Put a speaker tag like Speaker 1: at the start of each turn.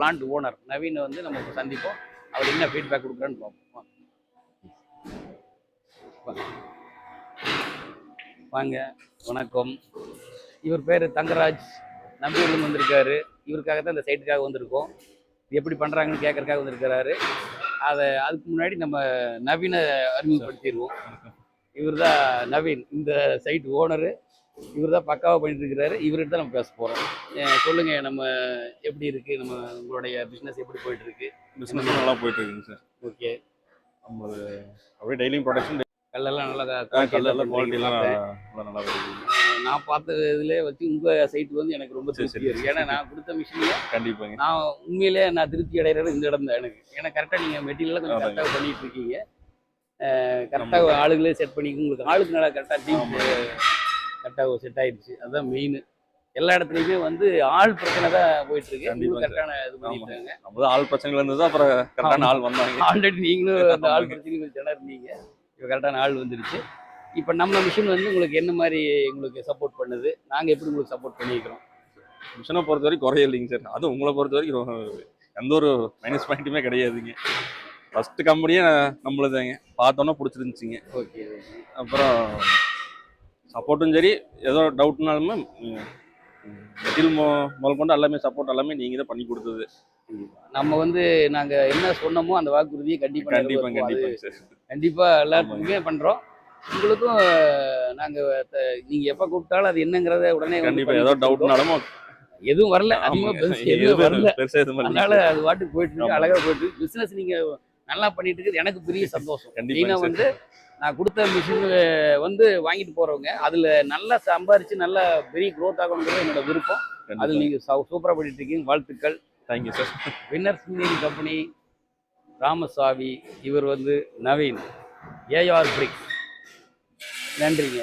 Speaker 1: Plant owner Naveen வந்து நம்ம சந்திப்போம். அவர் என்ன ஃபீட்பேக் கொடுக்குறான்னு பார்ப்போம். வாங்க, வணக்கம். இவர் பேர் தங்கராஜ், நம்பியூர்லேருந்து வந்திருக்காரு. இவருக்காக தான் இந்த சைட்டுக்காக வந்திருக்கோம். எப்படி பண்ணுறாங்கன்னு கேட்கறதுக்காக வந்திருக்கிறாரு. அதுக்கு முன்னாடி நம்ம நவீனை அறிமுகப்படுத்திடுவோம். இவர் தான் நவீன், இந்த சைட் ஓனரு. இவர் தான் பக்காவாக பண்ணிட்டு இருக்கிறாரு. இவர்கிட்ட தான் நம்ம பேச போகிறோம். சொல்லுங்க, நம்ம எப்படி இருக்கு, நம்ம உங்களுடைய பிஸ்னஸ் எப்படி போயிட்டு இருக்கு?
Speaker 2: பிஸ்னஸ் நல்லா போயிட்டு இருக்குங்க சார்.
Speaker 1: ஓகே.
Speaker 2: நம்ம அப்படியே டெய்லியும் ப்ரொடக்ஷன்
Speaker 1: கல்லெல்லாம் நல்லா
Speaker 2: கல்லெல்லாம் குவாலிட்டிலாம் நல்லா வருது.
Speaker 1: நான் பார்த்ததுலேயே வச்சு உங்கள் சைட்டு வந்து எனக்கு ரொம்ப திருப்தி இருக்கு. ஏன்னா நான் கொடுத்த மிஷினில்
Speaker 2: கண்டிப்பாங்க
Speaker 1: நான் உண்மையிலே நான் திருப்தி அடைகிறது இந்த இடம் தான் எனக்கு. ஏன்னா கரெக்டாக நீங்கள் மெட்டீரியலாக கொஞ்சம் கரெக்டாக பண்ணிட்டு இருக்கீங்க. கரெக்டாக ஆளுகளே செட் பண்ணிக்க, உங்களுக்கு ஆளுக்கு நல்லா கரெக்டாக டீம் கரெக்டாக செட் ஆயிடுச்சு. அதுதான் மெயின். எல்லா இடத்துலையுமே வந்து ஆள் பிரச்சனை தான் போயிட்டு இருக்கு. கரெக்டான இது பண்ணிட்டாங்க.
Speaker 2: நம்ம ஆள் பிரச்சனைகள் இருந்தது, அப்புறம் கரெக்டான ஆள் வந்தாங்க.
Speaker 1: ஆல்ரெடி நீங்களும் அந்த ஆள் பிரச்சனைக்கு கொஞ்சம் திணற இருந்தீங்க. இப்போ கரெக்டான ஆள் வந்துருச்சு. இப்போ நம்ம மிஷின் வந்து உங்களுக்கு என்ன மாதிரி உங்களுக்கு சப்போர்ட் பண்ணுது, நாங்கள் எப்படி உங்களுக்கு சப்போர்ட் பண்ணிக்கிறோம்?
Speaker 2: மிஷினை பொறுத்த வரைக்கும் குறைய இல்லைங்க சார். அதுவும் உங்களை பொறுத்த வரைக்கும் எந்த ஒரு மைனஸ் பாயிண்ட்டுமே கிடையாதுங்க. ஃபர்ஸ்ட் கம்பெனியே நம்மளுதாங்க. பார்த்தோன்னா பிடிச்சிருந்துச்சிங்க.
Speaker 1: ஓகே.
Speaker 2: அப்புறம் சப்போர்ட்டும் சரி, ஏதோ டவுட்னாலுமே மெட்டீரியல் முதல் கொண்டு எல்லாமே சப்போர்ட் எல்லாமே நீங்கள் தான் பண்ணி கொடுத்தது.
Speaker 1: நம்ம வந்து நாங்கள் என்ன சொன்னோமோ அந்த வாக்குறுதியை கண்டிப்பாக எல்லாத்துக்குமே பண்ணுறோம். உங்களுக்கும் நாங்கள் நீங்கள் எப்போ கூப்பிட்டாலும் அது என்னங்கிறத உடனே
Speaker 2: கண்டிப்பாக ஏதோ டவுட்னாலும்
Speaker 1: எதுவும் வரல, அதிகமாக வரல. அதனால அது வாட்டுக்கு போயிட்டு இருக்கு, அழகாக போயிட்டு இருக்கு. பிஸ்னஸ் நீங்கள் நல்லா பண்ணிட்டு இருக்குது, எனக்கு பெரிய சந்தோஷம். மெயினாக வந்து நான் கொடுத்த மிஷின் வந்து வாங்கிட்டு போகிறவங்க அதில் நல்லா சம்பாரித்து நல்லா பெரிய க்ரோத் ஆகணுங்கிறது என்னோட விருப்பம். அதில் நீங்கள் சூப்பராக பண்ணிட்டு இருக்கீங்க. வாழ்த்துக்கள்.
Speaker 2: Thank you sir.
Speaker 1: Winners engineering company, Ramasamy. இவர் வந்து நவீன், ஏஆர் பிரிக்ஸ். நன்றிங்க.